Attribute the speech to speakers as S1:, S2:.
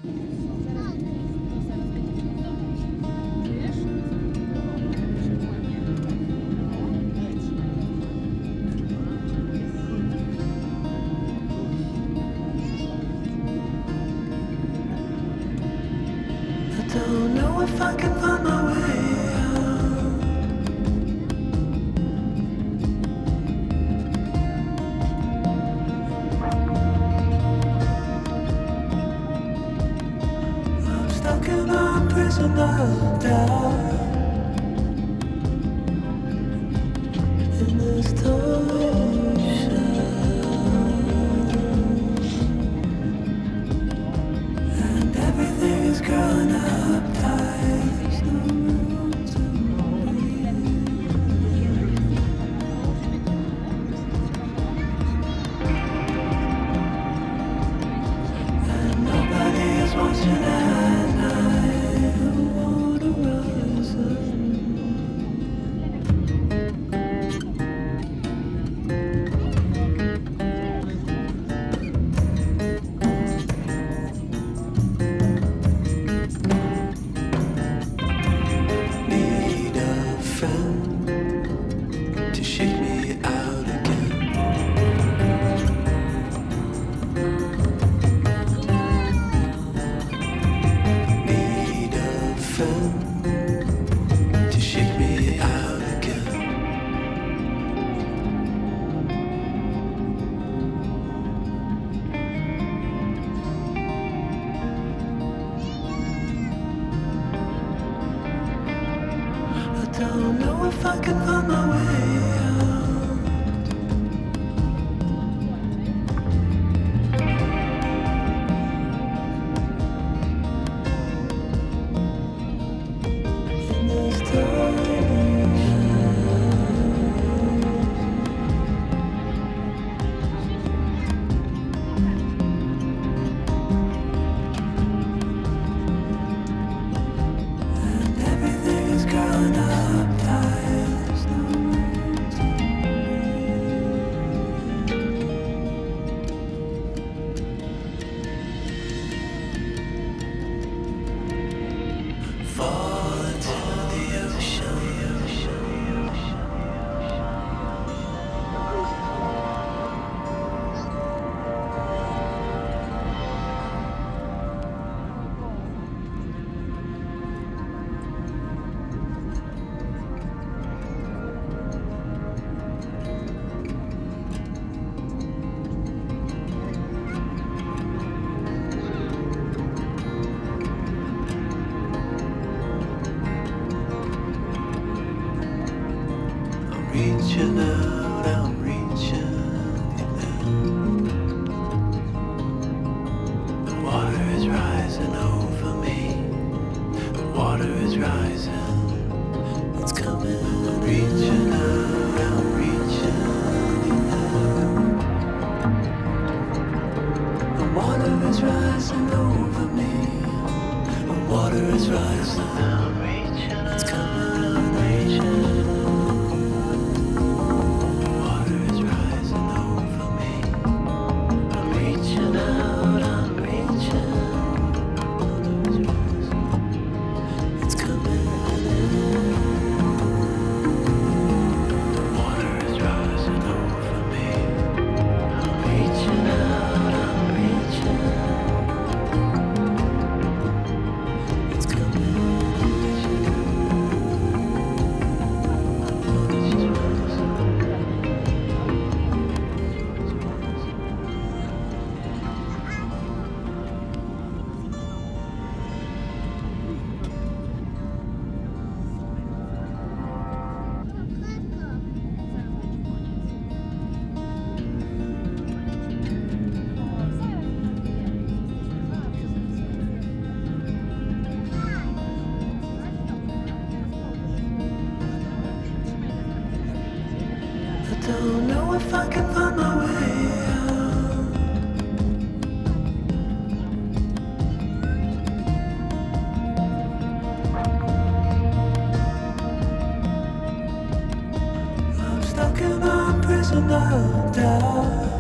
S1: Don't know if I can find my way out. I'm stuck in a prison of doubt. In this torsion, and everything is growing up. Don't know if I can find my way out. In this direction, and everything is growing up. Reaching out, I'm reaching in. The water is rising over me. The water is rising. It's coming. I'm reaching out, I'm reaching in. The water is rising over me. The water is rising. I'm reaching. It's coming. I'm reaching. Don't know if I can find my way out. I'm stuck in a prison of doubt.